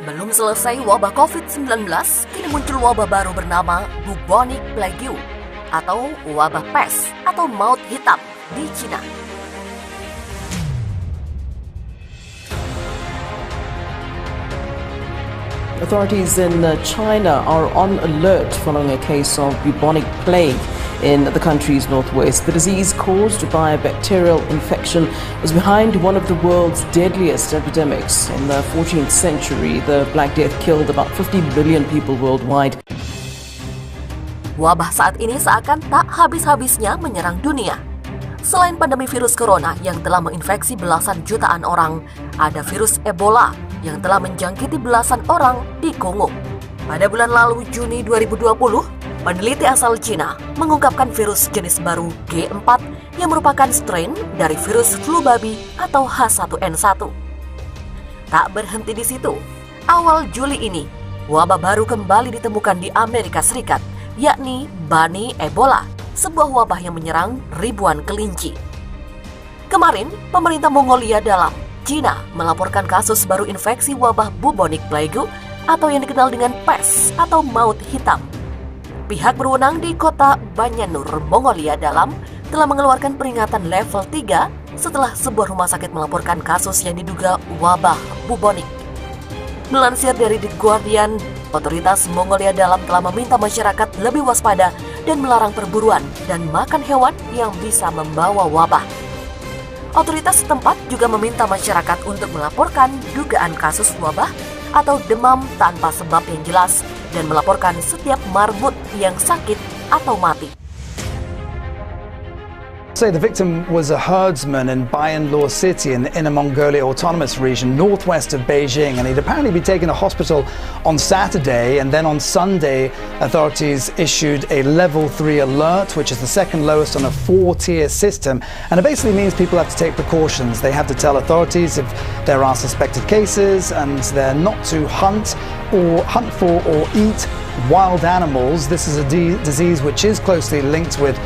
Belum selesai wabah COVID-19, kini muncul wabah baru bernama bubonic plague atau wabah pes atau maut hitam di Cina. Authorities in China are on alert following a case of bubonic plague in the country's northwest. The disease caused by a bacterial infection was behind one of the world's deadliest epidemics. In the 14th century, the Black Death killed about 50 million people worldwide. Wabah saat ini seakan tak habis-habisnya menyerang dunia. Selain pandemi virus corona yang telah menginfeksi belasan jutaan orang, ada virus Ebola yang telah menjangkiti belasan orang di Kongo. Pada bulan lalu, Juni 2020, peneliti asal Cina mengungkapkan virus jenis baru G4 yang merupakan strain dari virus flu babi atau H1N1. Tak berhenti di situ, awal Juli ini, wabah baru kembali ditemukan di Amerika Serikat, yakni Bunny Ebola, sebuah wabah yang menyerang ribuan kelinci. Kemarin, pemerintah Mongolia dalam Cina melaporkan kasus baru infeksi wabah bubonic plague atau yang dikenal dengan pes atau maut hitam. Pihak berwenang di kota Banyanur, Mongolia dalam telah mengeluarkan peringatan level 3 setelah sebuah rumah sakit melaporkan kasus yang diduga wabah bubonic. Melansir dari The Guardian, otoritas Mongolia dalam telah meminta masyarakat lebih waspada dan melarang perburuan dan makan hewan yang bisa membawa wabah. Otoritas setempat juga meminta masyarakat untuk melaporkan dugaan kasus wabah atau demam tanpa sebab yang jelas dan melaporkan setiap marmut yang sakit atau mati. The victim was a herdsman in Bayanlor City in the Inner Mongolia Autonomous Region, northwest of Beijing, and he'd apparently been taken to hospital on Saturday, and then on Sunday, authorities issued a level 3 alert, which is the second lowest on a 4-tier system, and it basically means people have to take precautions. They have to tell authorities if there are suspected cases, and they're not to hunt for or eat wild animals. This is a disease which is closely linked with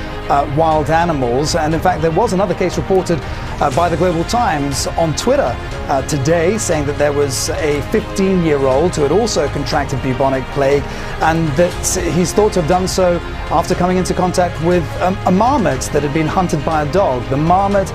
wild animals, and in fact there was another case reported by the Global Times on Twitter today saying that there was a 15-year-old who had also contracted bubonic plague, and that he's thought to have done so after coming into contact with a marmot that had been hunted by a dog. The marmot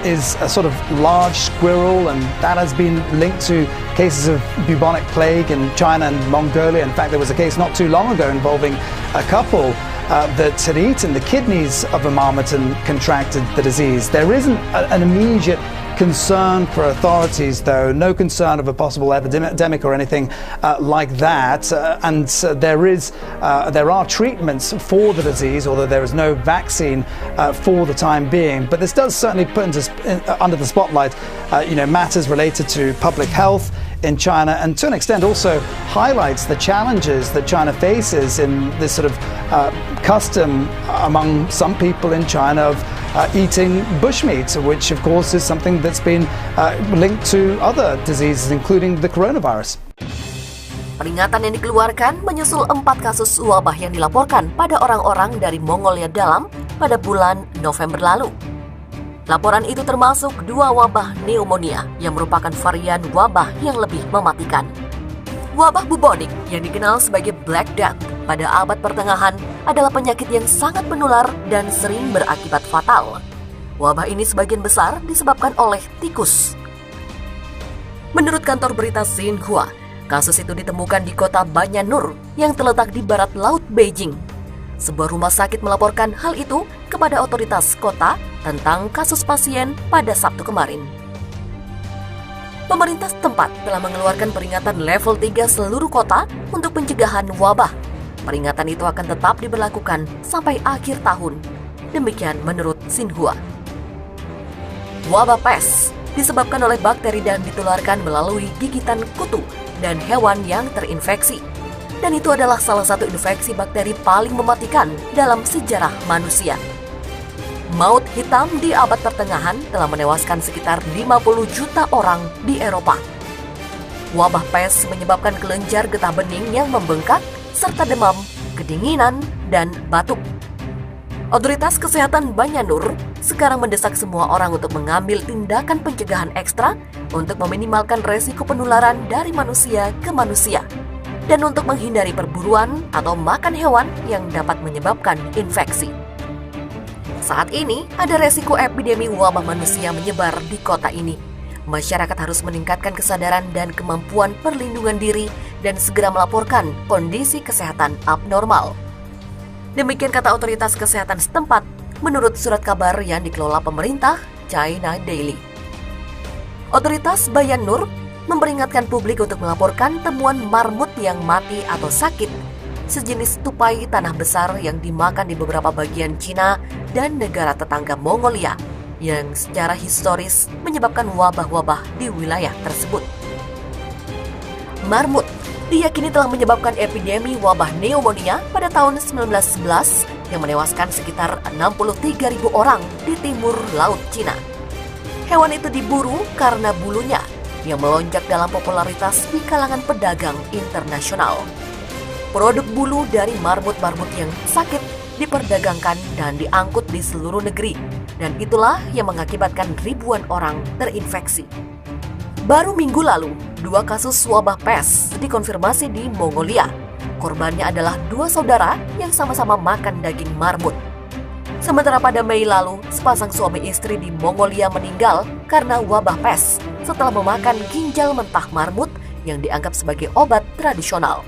is a sort of large squirrel, and that has been linked to cases of bubonic plague in China and Mongolia. In fact, there was a case not too long ago involving a couple that had eaten the kidneys of a marmot and contracted the disease. There isn't an immediate concern for authorities, though, no concern of a possible epidemic or anything like that, and there are treatments for the disease, although there is no vaccine for the time being. But this does certainly put under the spotlight matters related to public health in China, and to an extent also highlights the challenges that China faces in this sort of custom among some people in China of eating bushmeat, which of course is something that's been linked to other diseases, including the coronavirus. Peringatan yang dikeluarkan menyusul 4 kasus wabah yang dilaporkan pada orang-orang dari Mongolia dalam pada bulan November lalu. Laporan itu termasuk 2 wabah pneumonia yang merupakan varian wabah yang lebih mematikan. Wabah bubonic yang dikenal sebagai Black Death pada abad pertengahan adalah penyakit yang sangat menular dan sering berakibat fatal. Wabah ini sebagian besar disebabkan oleh tikus. Menurut kantor berita Xinhua, kasus itu ditemukan di kota Banyanur yang terletak di barat laut Beijing. Sebuah rumah sakit melaporkan hal itu kepada otoritas kota tentang kasus pasien pada Sabtu kemarin. Pemerintah setempat telah mengeluarkan peringatan level 3 seluruh kota untuk pencegahan wabah. Peringatan itu akan tetap diberlakukan sampai akhir tahun. Demikian menurut Xinhua. Wabah pes disebabkan oleh bakteri dan ditularkan melalui gigitan kutu dan hewan yang terinfeksi. Dan itu adalah salah satu infeksi bakteri paling mematikan dalam sejarah manusia. Maut hitam di abad pertengahan telah menewaskan sekitar 50 juta orang di Eropa. Wabah pes menyebabkan kelenjar getah bening yang membengkak, serta demam, kedinginan, dan batuk. Otoritas Kesehatan Banyanur sekarang mendesak semua orang untuk mengambil tindakan pencegahan ekstra untuk meminimalkan resiko penularan dari manusia ke manusia dan untuk menghindari perburuan atau makan hewan yang dapat menyebabkan infeksi. Saat ini, ada resiko epidemi wabah manusia menyebar di kota ini. Masyarakat harus meningkatkan kesadaran dan kemampuan perlindungan diri dan segera melaporkan kondisi kesehatan abnormal. Demikian kata otoritas kesehatan setempat menurut surat kabar yang dikelola pemerintah China Daily. Otoritas Bayan Nur memperingatkan publik untuk melaporkan temuan marmut yang mati atau sakit, sejenis tupai tanah besar yang dimakan di beberapa bagian Cina dan negara tetangga Mongolia, yang secara historis menyebabkan wabah-wabah di wilayah tersebut. Marmut diyakini telah menyebabkan epidemi wabah pneumonia pada tahun 1911 yang menewaskan sekitar 63.000 orang di timur Laut Cina. Hewan itu diburu karena bulunya yang melonjak dalam popularitas di kalangan pedagang internasional. Produk bulu dari marmut-marmut yang sakit diperdagangkan dan diangkut di seluruh negeri, dan itulah yang mengakibatkan ribuan orang terinfeksi. Baru minggu lalu, 2 kasus wabah pes dikonfirmasi di Mongolia. Korbannya adalah 2 saudara yang sama-sama makan daging marmut. Sementara pada Mei lalu, sepasang suami istri di Mongolia meninggal karena wabah pes setelah memakan ginjal mentah marmut yang dianggap sebagai obat tradisional.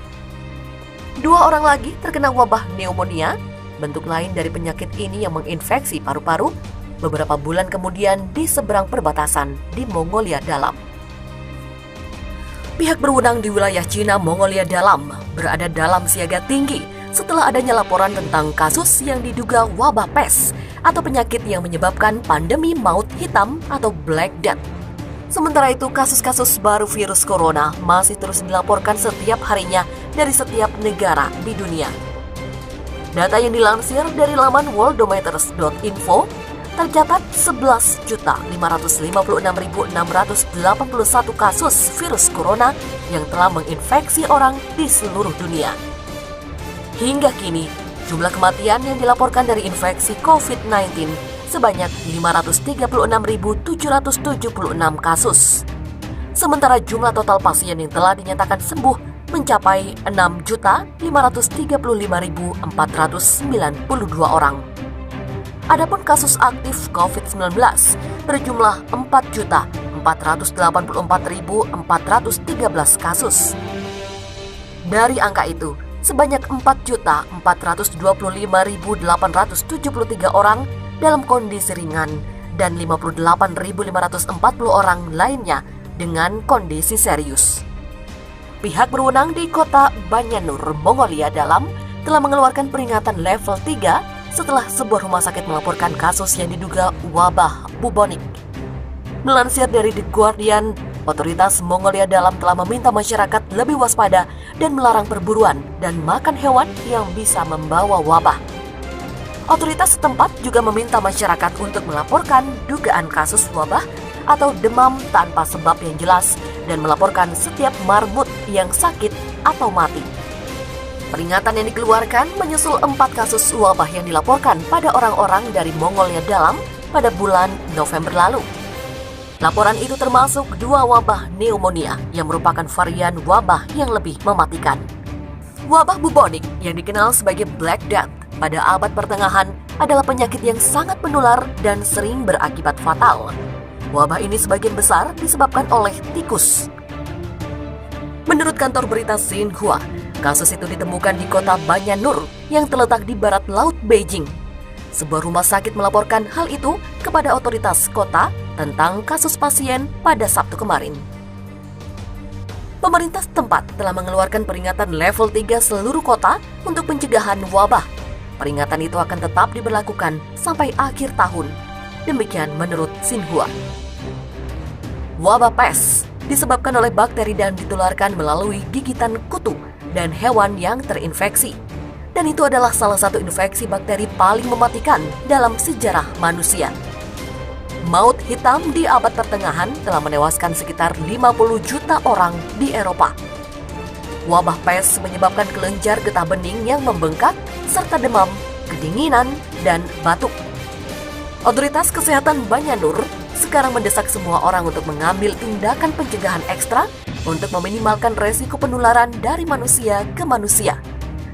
2 orang lagi terkena wabah pneumonia, bentuk lain dari penyakit ini yang menginfeksi paru-paru, beberapa bulan kemudian di seberang perbatasan di Mongolia Dalam. Pihak berwenang di wilayah Cina Mongolia Dalam berada dalam siaga tinggi setelah adanya laporan tentang kasus yang diduga wabah pes atau penyakit yang menyebabkan pandemi maut hitam atau Black Death. Sementara itu, kasus-kasus baru virus corona masih terus dilaporkan setiap harinya dari setiap negara di dunia. Data yang dilansir dari laman worldometers.info tercatat 11.556.681 kasus virus corona yang telah menginfeksi orang di seluruh dunia. Hingga kini, jumlah kematian yang dilaporkan dari infeksi COVID-19 sebanyak 536.776 kasus. Sementara jumlah total pasien yang telah dinyatakan sembuh mencapai 6.535.492 orang. Adapun kasus aktif COVID-19 berjumlah 4.484.413 kasus. Dari angka itu, sebanyak 4.425.873 orang dalam kondisi ringan dan 58.540 orang lainnya dengan kondisi serius. Pihak berwenang di kota Banyan Nur, Mongolia Dalam telah mengeluarkan peringatan level 3 setelah sebuah rumah sakit melaporkan kasus yang diduga wabah bubonik. Melansir dari The Guardian, otoritas Mongolia Dalam telah meminta masyarakat lebih waspada dan melarang perburuan dan makan hewan yang bisa membawa wabah. Otoritas setempat juga meminta masyarakat untuk melaporkan dugaan kasus wabah atau demam tanpa sebab yang jelas dan melaporkan setiap marmut yang sakit atau mati. Peringatan yang dikeluarkan menyusul 4 kasus wabah yang dilaporkan pada orang-orang dari Mongolia Dalam pada bulan November lalu. Laporan itu termasuk 2 wabah pneumonia yang merupakan varian wabah yang lebih mematikan. Wabah bubonik yang dikenal sebagai Black Death pada abad pertengahan adalah penyakit yang sangat menular dan sering berakibat fatal. Wabah ini sebagian besar disebabkan oleh tikus. Menurut kantor berita Xinhua, kasus itu ditemukan di kota Banyan Nur yang terletak di barat laut Beijing. Sebuah rumah sakit melaporkan hal itu kepada otoritas kota tentang kasus pasien pada Sabtu kemarin. Pemerintah setempat telah mengeluarkan peringatan level 3 seluruh kota untuk pencegahan wabah. Peringatan itu akan tetap diberlakukan sampai akhir tahun. Demikian menurut Xinhua. Wabah pes disebabkan oleh bakteri dan ditularkan melalui gigitan kutu dan hewan yang terinfeksi. Dan itu adalah salah satu infeksi bakteri paling mematikan dalam sejarah manusia. Maut hitam di abad pertengahan telah menewaskan sekitar 50 juta orang di Eropa. Wabah pes menyebabkan kelenjar getah bening yang membengkak serta demam, kedinginan, dan batuk. Otoritas Kesehatan Banyanur sekarang mendesak semua orang untuk mengambil tindakan pencegahan ekstra untuk meminimalkan resiko penularan dari manusia ke manusia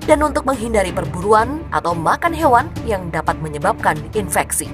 dan untuk menghindari perburuan atau makan hewan yang dapat menyebabkan infeksi.